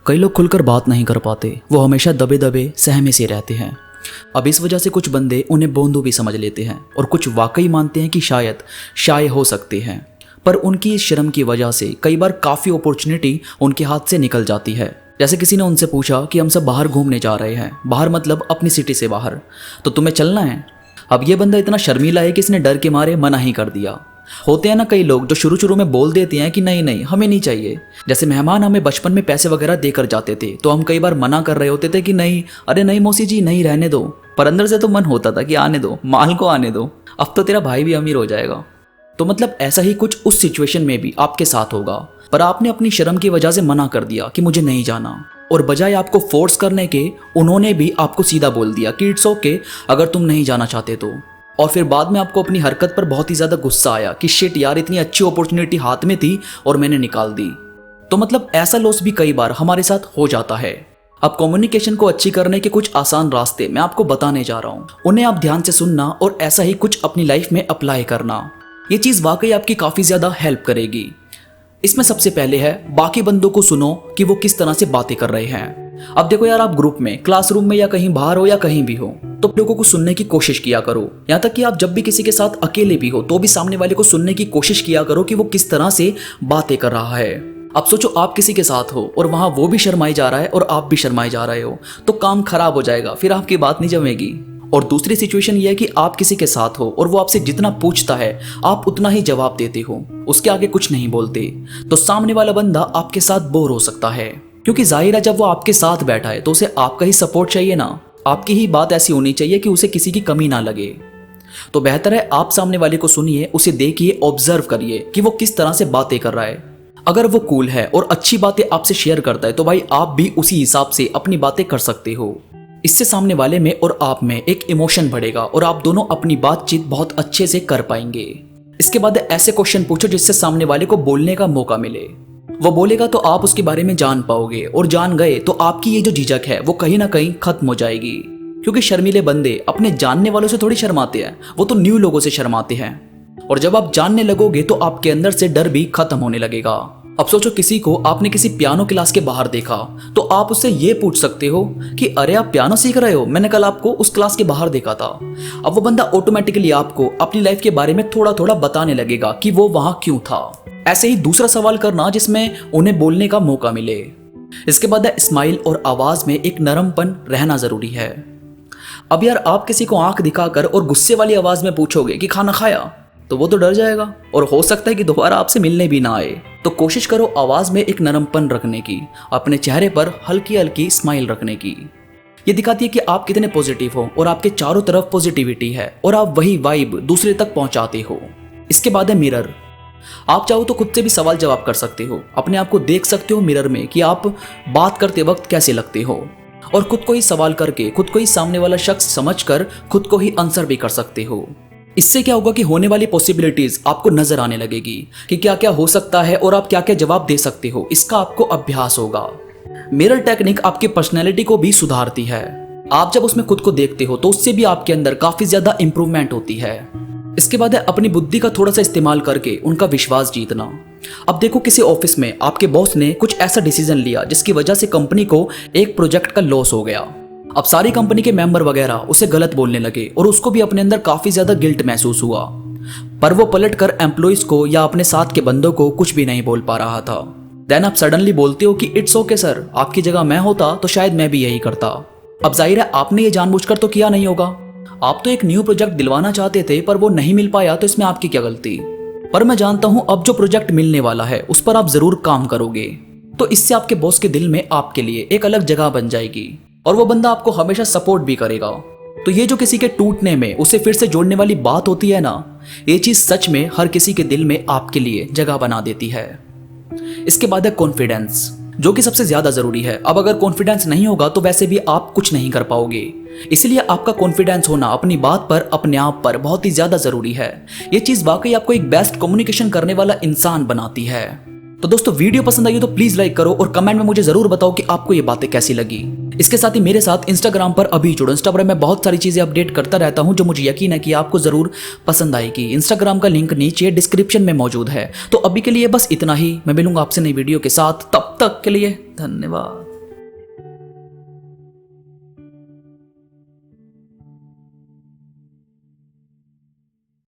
कई लोग खुलकर बात नहीं कर पाते, वो हमेशा दबे दबे सहमे से रहते हैं। अब इस वजह से कुछ बंदे उन्हें बोंदू भी समझ लेते हैं और कुछ वाकई मानते हैं कि शायद शाये हो सकते हैं, पर उनकी इस शर्म की वजह से कई बार काफ़ी अपॉर्चुनिटी उनके हाथ से निकल जाती है। जैसे किसी ने उनसे पूछा कि हम सब बाहर घूमने जा रहे हैं, बाहर मतलब अपनी सिटी से बाहर, तो तुम्हें चलना है। अब ये बंदा इतना शर्मीला है कि इसने डर के मारे मना ही कर दिया। होते हैं ना कई लोग जो शुरू में बोल देते हैं कि नहीं नहीं हमें नहीं चाहिए। जैसे मेहमान हमें बचपन में पैसे वगैरह देकर जाते थे तो हम कई बार मना कर रहे होते थे कि नहीं, अरे नहीं मौसी जी नहीं, रहने दो, पर अंदर से तो मन होता था कि आने दो, माल को आने दो, अब तो तेरा भाई भी अमीर हो जाएगा। तो मतलब ऐसा ही कुछ उस सिचुएशन में भी आपके साथ होगा, पर आपने अपनी शर्म की वजह से मना कर दिया कि मुझे नहीं जाना, और बजाय आपको फोर्स करने के उन्होंने भी आपको सीधा बोल दिया कि इट्स ओके अगर तुम नहीं जाना चाहते तो। और फिर बाद में आपको अपनी हरकत पर बहुत ही ज़्यादा गुस्सा आया कि शिट यार, इतनी अच्छी अपॉर्चुनिटी हाथ में थी और मैंने निकाल दी। तो मतलब ऐसा लॉस भी कई बार हमारे साथ हो जाता है। अब कम्युनिकेशन को अच्छी करने के कुछ आसान रास्ते मैं आपको बताने जा रहा हूँ, उन्हें आप ध्यान से सुनना और ऐसा ही कुछ अपनी लाइफ में अप्लाई करना। ये चीज़ वाकई आपकी काफ़ी ज़्यादा हेल्प करेगी। इसमें सबसे पहले है बाकी बंदों को सुनो कि वो किस तरह से बातें कर रहे हैं। अब देखो यार, आप ग्रुप में, क्लासरूम में या कहीं बाहर हो या कहीं भी हो, तो लोगों को सुनने की कोशिश किया करो। यहाँ तक कि आप जब भी किसी के साथ अकेले भी हो तो भी सामने वाले को सुनने की कोशिश किया करो कि वो किस तरह से बातें कर रहा है। अब सोचो आप किसी के साथ हो और वहां वो भी शर्माई जा रहा है और आप भी शर्माई जा रहे हो, तो काम खराब हो जाएगा, फिर आपकी बात नहीं जमेगी। और दूसरी सिचुएशन ये है कि आप किसी के साथ हो और वो आपसे जितना पूछता है आप उतना ही जवाब देते हो, उसके आगे कुछ नहीं बोलते, तो सामने वाला बंदा आपके साथ बोर हो सकता है। क्योंकि जाहिर है जब वो आपके साथ बैठा है तो उसे आपका ही सपोर्ट चाहिए ना, आपकी ही बात ऐसी होनी चाहिए कि उसे किसी की कमी ना लगे। तो बेहतर है आप सामने वाले को सुनिए, उसे देखिए, ऑब्जर्व करिए कि वो किस तरह से बातें कर रहा है। अगर वो कूल है और अच्छी बातें आपसे शेयर करता है तो भाई आप भी उसी हिसाब से अपनी बातें कर सकते हो। इससे सामने वाले में और आप में एक इमोशन बढ़ेगा और आप दोनों अपनी बातचीत बहुत अच्छे से कर पाएंगे। इसके बाद ऐसे क्वेश्चन पूछो जिससे सामने वाले को बोलने का मौका मिले। वो बोलेगा तो आप उसके बारे में जान पाओगे, और जान गए तो आपकी ये जो झिझक है वो कहीं ना कहीं खत्म हो जाएगी। क्योंकि शर्मीले बंदे अपने जानने वालों से थोड़ी शर्माते हैं, वो तो न्यू लोगों से शर्माते हैं। और जब आप जानने लगोगे तो आपके अंदर से डर भी खत्म होने लगेगा। अब सोचो किसी को आपने किसी पियानो क्लास के बाहर देखा तो आप उससे ये पूछ सकते हो कि अरे आप पियानो सीख रहे हो, मैंने कल आपको उस क्लास के बाहर देखा था। अब वो बंदा ऑटोमेटिकली आपको अपनी लाइफ के बारे में थोड़ा थोड़ा बताने लगेगा कि वो वहां क्यों था। ऐसे ही दूसरा सवाल करना जिसमें उन्हें बोलने का मौका मिले। इसके बाद स्माइल और आवाज में एक नरमपन रहना जरूरी है। अब यार आप किसी को आंख दिखाकर और गुस्से वाली आवाज में पूछोगे कि खाना खाया, तो वो तो डर जाएगा और हो सकता है कि दोबारा आपसे मिलने भी ना आए। तो कोशिश करो आवाज में एक नरमपन रखने की, अपने चेहरे पर हल्की हल्की स्माइल रखने की। ये दिखाती है कि आप कितने पॉजिटिव हो और आपके चारों तरफ पॉजिटिविटी है और आप वही वाइब दूसरे तक पहुंचाते हो। इसके बाद है मिरर। आप चाहो तो खुद से भी सवाल जवाब कर सकते हो, अपने आप को देख सकते हो मिरर में कि आप बात करते वक्त कैसे लगते हो, और खुद को ही सवाल करके खुद को ही सामने वाला शख्स समझकर खुद को ही आंसर भी कर सकते हो। इससे क्या होगा कि होने वाली पॉसिबिलिटीज आपको नजर आने लगेगी कि क्या क्या हो सकता है और आप क्या क्या जवाब दे सकते हो। इसका आपको अभ्यास होगा। मिरर टेक्निक आपकी पर्सनैलिटी को भी सुधारती है। आप जब उसमें खुद को देखते हो तो उससे भी आपके अंदर काफी ज्यादा इंप्रूवमेंट होती है। इसके बाद है अपनी बुद्धि का थोड़ा सा इस्तेमाल करके उनका विश्वास जीतना। अब देखो किसी ऑफिस में आपके बॉस ने कुछ ऐसा डिसीजन लिया जिसकी वजह से कंपनी को एक प्रोजेक्ट का लॉस हो गया। अब सारी कंपनी के मेंबर वगैरह उसे गलत बोलने लगे और उसको भी अपने अंदर काफी ज्यादा गिल्ट महसूस हुआ, पर वो पलटकर एम्प्लॉइज को या अपने साथ के बंदों को कुछ भी नहीं बोल पा रहा था। देन आप सडनली बोलते हो कि इट्स ओके सर, आपकी जगह मैं होता तो शायद मैं भी यही करता। अब जाहिर है आपने ये जानबूझकर तो किया नहीं होगा, आप तो एक न्यू प्रोजेक्ट दिलवाना चाहते थे पर वो नहीं मिल पाया, तो इसमें आपकी क्या गलती। पर मैं जानता हूं अब जो प्रोजेक्ट मिलने वाला है उस पर आप जरूर काम करोगे, तो इससे आपके बॉस के दिल में आपके लिए एक अलग जगह बन जाएगी और वो बंदा आपको हमेशा सपोर्ट भी करेगा। तो ये जो किसी के टूटने में उसे फिर से जोड़ने वाली बात होती है ना, ये चीज सच में हर किसी के दिल में आपके लिए जगह बना देती है। इसके बाद है कॉन्फिडेंस, जो कि सबसे ज्यादा जरूरी है। अब अगर कॉन्फिडेंस नहीं होगा तो वैसे भी आप कुछ नहीं कर पाओगे, इसलिए आपका कॉन्फिडेंस होना अपनी बात पर, अपने आप पर बहुत ही ज्यादा जरूरी है। ये चीज वाकई आपको एक बेस्ट कम्युनिकेशन करने वाला इंसान बनाती है। तो दोस्तों वीडियो पसंद आई तो प्लीज लाइक करो और कमेंट में मुझे जरूर बताओ कि आपको ये बातें कैसी लगी। इसके साथ ही मेरे साथ इंस्टाग्राम पर अभी जुड़ो। इंस्टाग्राम में बहुत सारी चीजें अपडेट करता रहता हूं जो मुझे यकीन है कि आपको जरूर पसंद आएगी। इंस्टाग्राम का लिंक नीचे डिस्क्रिप्शन में मौजूद है। तो अभी के लिए बस इतना ही, मैं मिलूंगा आपसे नई वीडियो के साथ, तब तक के लिए धन्यवाद।